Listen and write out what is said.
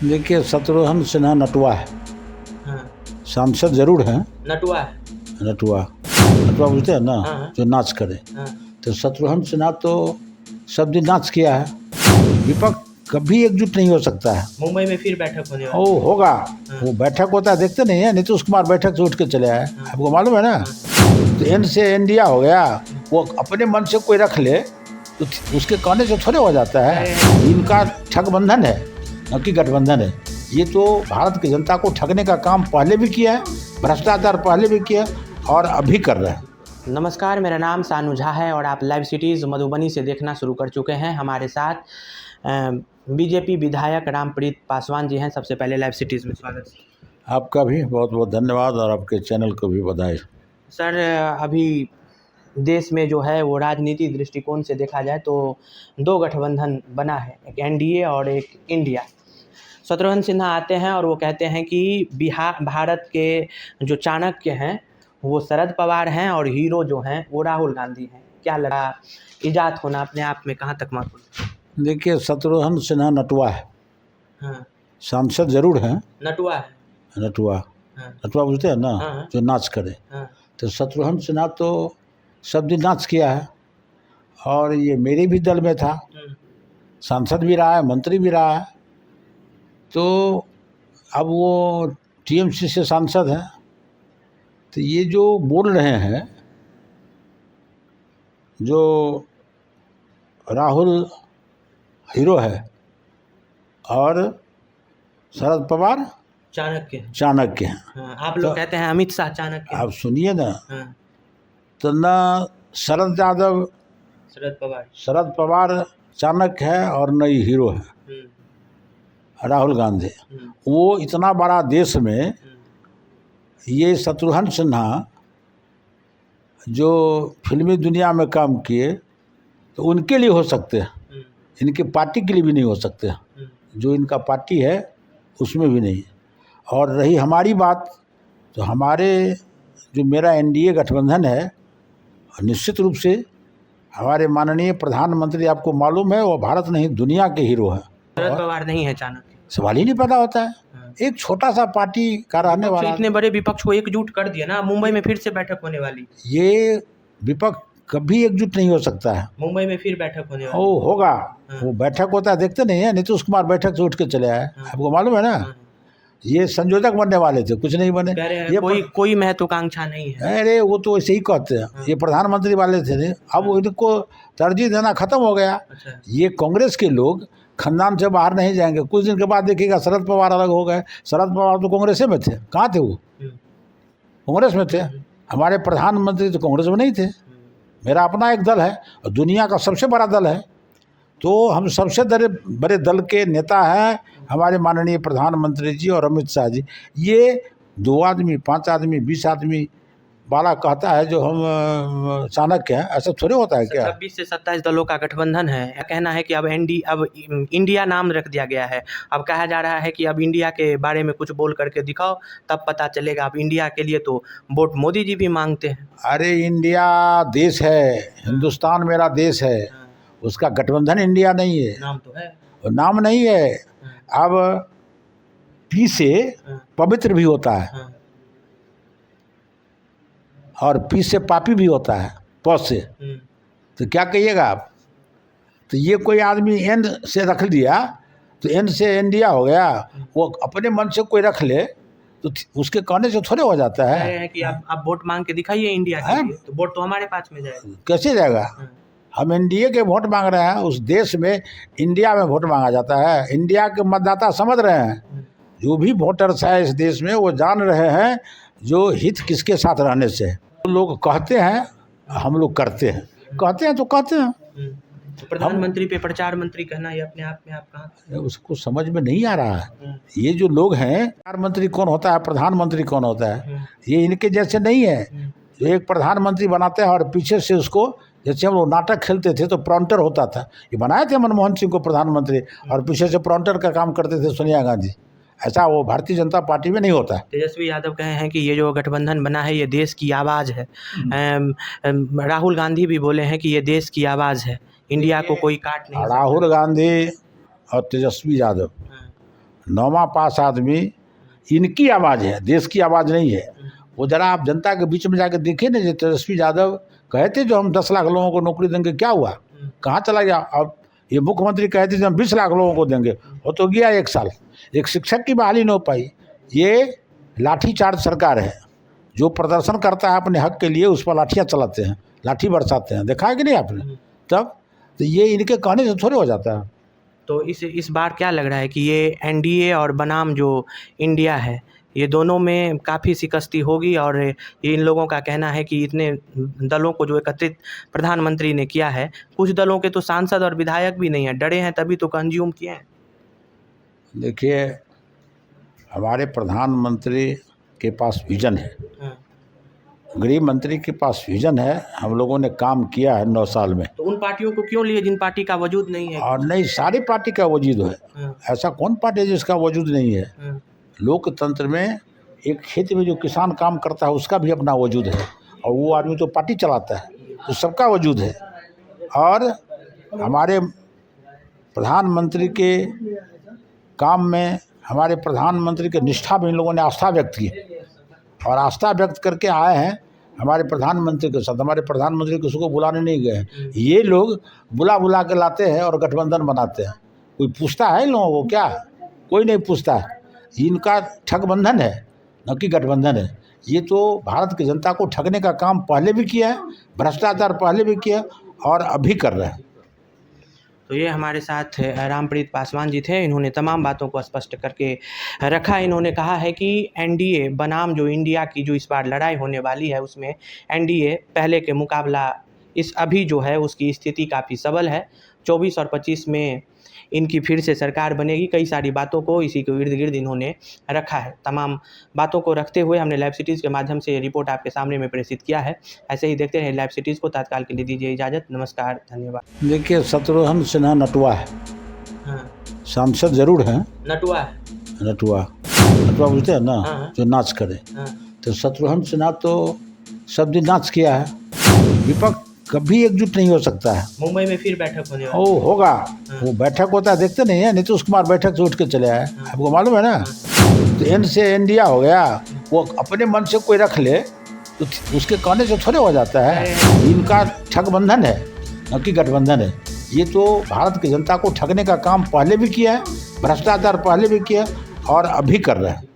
देखिए, शत्रुघ्न सिन्हा नटुआ है। हाँ, सांसद जरूर हैं। नटुआ है। नटुआ नटुआ बुझते हैं ना, हाँ। जो नाच करे। हाँ, तो शत्रुघ्न सिन्हा तो सब दिन नाच किया है। विपक्ष कभी एकजुट नहीं हो सकता है। मुंबई में फिर बैठक होने वाली वो होगा। हाँ। वो बैठक होता है, देखते नहीं है। नीतीश कुमार बैठक से उठ के चले आए, हाँ। आपको मालूम है ना। तो एन से इंडिया हो गया। वो अपने मन से कोई रख ले तो उसके कहने से थोड़े हो जाता है। इनका ठगबंधन है, न कि गठबंधन है। ये तो भारत की जनता को ठगने का काम पहले भी किया है, भ्रष्टाचार पहले भी किया है और अभी कर रहे हैं। नमस्कार, मेरा नाम सानू झा है और आप लाइव सिटीज़ मधुबनी से देखना शुरू कर चुके हैं। हमारे साथ बीजेपी विधायक रामप्रीत पासवान जी हैं। सबसे पहले लाइव सिटीज़ में स्वागत। आपका भी बहुत बहुत धन्यवाद और आपके चैनल को भी बधाई। सर, अभी देश में जो है वो राजनीति दृष्टिकोण से देखा जाए तो दो गठबंधन बना है, एक एनडीए और एक इंडिया। शत्रुघ्न सिन्हा आते हैं और वो कहते हैं कि भारत के जो चाणक्य हैं वो शरद पवार हैं और हीरो जो हैं वो राहुल गांधी हैं। क्या लगा, इजात होना अपने आप में कहाँ तक महत्वपूर्ण? देखिए, शत्रुघ्न सिन्हा नटुआ है। हाँ, सांसद जरूर हैं। नटुआ है। नटुआ हाँ, नटुआ बुझते हैं ना, हाँ। जो नाच करे। हाँ, तो शत्रुघ्न सिन्हा तो सब दिन नाच किया है और ये मेरे भी दल में था। सांसद भी रहा है, मंत्री भी रहा है। तो अब वो टीएमसी से सांसद हैं। तो ये जो बोल रहे हैं, जो राहुल हीरो है और शरद पवार चाणक्य हैं। हाँ, आप लोग कहते हैं अमित शाह चाणक्य। आप सुनिए ना, हाँ, तो न शरद यादव शरद पवार चाणक्य है और न ही हीरो है राहुल गांधी। वो इतना बड़ा देश में ये शत्रुघ्न सिन्हा जो फिल्मी दुनिया में काम किए तो उनके लिए हो सकते हैं, इनकी पार्टी के लिए भी नहीं हो सकते हैं। जो इनका पार्टी है उसमें भी नहीं। और रही हमारी बात, तो हमारे जो मेरा एनडीए गठबंधन है, निश्चित रूप से हमारे माननीय प्रधानमंत्री, आपको मालूम है, वो भारत नहीं दुनिया के हीरो हैं। शरद पवार नहीं है चाणक्य। सवाल ही नहीं पैदा होता है। एक छोटा सा पार्टी का रहने वाला, इतने बड़े विपक्ष को एकजुट कर दिया ना। मुंबई में फिर से बैठक होने वाली। ये विपक्ष कभी एकजुट नहीं हो सकता है। मुंबई में फिर बैठक होने वाली। वो होगा। वो बैठक होता है, देखते नहीं है। नीतीश कुमार बैठक से उठ के चले आए, आपको मालूम है ना। ये संयोजक बनने वाले थे, कुछ नहीं बने। ये कोई महत्वाकांक्षा नहीं है। अरे वो तो ऐसे ही कहते हैं। ये प्रधानमंत्री वाले थे, अब इनको तरजीह देना खत्म हो गया। ये कांग्रेस के लोग खानदान से बाहर नहीं जाएंगे। कुछ दिन के बाद देखिएगा शरद पवार अलग हो गए। शरद पवार तो कांग्रेस में थे। कहाँ थे वो? कांग्रेस में थे। हमारे प्रधानमंत्री तो कांग्रेस में नहीं थे। मेरा अपना एक दल है और दुनिया का सबसे बड़ा दल है। तो हम सबसे बड़े दल के नेता हैं हमारे माननीय प्रधानमंत्री जी और अमित शाह जी। ये 2 आदमी, 5 आदमी, 20 आदमी वाला कहता है जो हम चाणक्य हैं, ऐसा थोड़े होता है क्या? 26 से 27 दलों का गठबंधन है। कहना है कि अब इंडिया नाम रख दिया गया है। अब कहा जा रहा है कि अब इंडिया के बारे में कुछ बोल करके दिखाओ, तब पता चलेगा। अब इंडिया के लिए तो वोट मोदी जी भी मांगते हैं। अरे इंडिया देश है, हिंदुस्तान मेरा देश है। उसका गठबंधन इंडिया नहीं है। नाम तो है, नाम नहीं है। अब पी से पवित्र भी होता है और पी से पापी भी होता है, प से। तो क्या कहिएगा आप? तो ये कोई आदमी एन से रख दिया तो एन से इंडिया हो गया। वो अपने मन से कोई रख ले तो उसके कहने से थोड़े हो जाता है कि आप वोट मांग के दिखाइए इंडिया के लिए, तो वोट तो हमारे पास में जाएगा। कैसे जाएगा? हम एनडीए के वोट मांग रहे हैं। उस देश में इंडिया में वोट मांगा जाता है। इंडिया के मतदाता समझ रहे हैं, जो भी वोटर्स है इस देश में, वो जान रहे हैं जो हित किसके साथ रहने से। तो लोग कहते हैं, हम लोग करते हैं। कहते हैं तो कहते हैं। तो प्रधानमंत्री पे प्रचार मंत्री कहना, ये अपने आप में आप कहाँ? उसको समझ में नहीं आ रहा है। ये जो लोग हैं, प्रधानमंत्री कौन होता है, प्रधानमंत्री कौन होता है, ये इनके जैसे नहीं है। जो एक प्रधानमंत्री बनाते हैं और पीछे से उसको, जैसे हम लोग नाटक खेलते थे तो प्रॉन्टर होता था। ये बनाए थे मनमोहन सिंह को प्रधानमंत्री और पीछे से प्रॉन्टर का काम करते थे सोनिया गांधी। ऐसा वो भारतीय जनता पार्टी में नहीं होता है। तेजस्वी यादव कहे हैं कि ये जो गठबंधन बना है ये देश की आवाज़ है। राहुल गांधी भी बोले हैं कि ये देश की आवाज़ है, इंडिया को कोई काट नहीं। राहुल गांधी और तेजस्वी यादव 9वां पास आदमी, इनकी आवाज़ है, देश की आवाज़ नहीं है। वो जरा आप जनता के बीच में जाकर देखिए ना, जो तेजस्वी यादव कहते जो हम 10 लाख लोगों को नौकरी देंगे, क्या हुआ, कहाँ चला गया। अब ये मुख्यमंत्री कहते थे हम 20 लाख लोगों को देंगे, वो तो गया 1 साल। एक शिक्षक की बहाली नहीं हो पाई। ये लाठीचार्ज सरकार है। जो प्रदर्शन करता है अपने हक के लिए, उस पर लाठियाँ चलाते हैं, लाठी बरसाते हैं। देखा है कि नहीं आपने? तब तो ये इनके कहने से थोड़े हो जाता है। तो इस बार क्या लग रहा है कि ये एनडीए और बनाम जो इंडिया है, ये दोनों में काफ़ी शिकस्ती होगी? और ये इन लोगों का कहना है कि इतने दलों को जो एकत्रित प्रधानमंत्री ने किया है, कुछ दलों के तो सांसद और विधायक भी नहीं है, डरे हैं तभी तो कंज्यूम किए हैं। देखिए, हमारे प्रधानमंत्री के पास विजन है, गृह मंत्री के पास विजन है। हम लोगों ने काम किया है 9 साल में। तो उन पार्टियों को क्यों लिए जिन पार्टी का वजूद नहीं है? और नहीं, सारी पार्टी का वजूद है। ऐसा कौन पार्टी है जिसका वजूद नहीं है? लोकतंत्र में एक क्षेत्र में जो किसान काम करता है उसका भी अपना वजूद है, और वो आदमी तो पार्टी चलाता है, तो सबका वजूद है। और हमारे प्रधानमंत्री के काम में, हमारे प्रधानमंत्री के निष्ठा में इन लोगों ने आस्था व्यक्त की, और आस्था व्यक्त करके आए हैं हमारे प्रधानमंत्री के साथ। हमारे प्रधानमंत्री किसी को बुलाने नहीं गए हैं। ये लोग बुला बुला के लाते हैं और गठबंधन बनाते हैं। कोई पूछता है इन लोगों को क्या? कोई नहीं पूछता है। इनका ठगबंधन है, न कि गठबंधन है। ये तो भारत की जनता को ठगने का काम पहले भी किया है, भ्रष्टाचार पहले भी किया और अभी कर रहे हैं। तो ये हमारे साथ रामप्रीत पासवान जी थे। इन्होंने तमाम बातों को स्पष्ट करके रखा। इन्होंने कहा है कि एनडीए बनाम जो इंडिया की जो इस बार लड़ाई होने वाली है, उसमें एनडीए पहले के मुकाबला इस अभी जो है उसकी स्थिति काफ़ी सबल है। 24 और 25 में इनकी फिर से सरकार बनेगी। कई सारी बातों को इसी के इर्द गिर्द इन्होंने रखा है। तमाम बातों को रखते हुए हमने लाइव सिटीज़ के माध्यम से ये रिपोर्ट आपके सामने में प्रेषित किया है। ऐसे ही देखते रहे लाइव सिटीज़ को। तत्काल के लिए दीजिए इजाज़त। नमस्कार, धन्यवाद। देखिए, शत्रुघ्न सिन्हा नटुआ है। हाँ, सांसद जरूर हैं। नटुआ है। नटुआ बुझते हैं ना, हाँ। जो नाच करे। हाँ। तो शत्रुघ्न सिन्हा तो सब दिन नाच किया है। विपक्ष कभी एकजुट नहीं हो सकता है। मुंबई में फिर बैठक होने वाली ओ होगा। वो बैठक होता है, देखते नहीं है। नीतीश कुमार बैठक से उठ के चले आए, आपको मालूम है ना। तो एन से इंडिया हो गया। वो अपने मन से कोई रख ले तो उसके कहने से थोड़े हो जाता है। इनका ठगबंधन है, न कि गठबंधन है। ये तो भारत की जनता को ठगने का काम पहले भी किया है, भ्रष्टाचार पहले भी किया और अभी कर रहे हैं।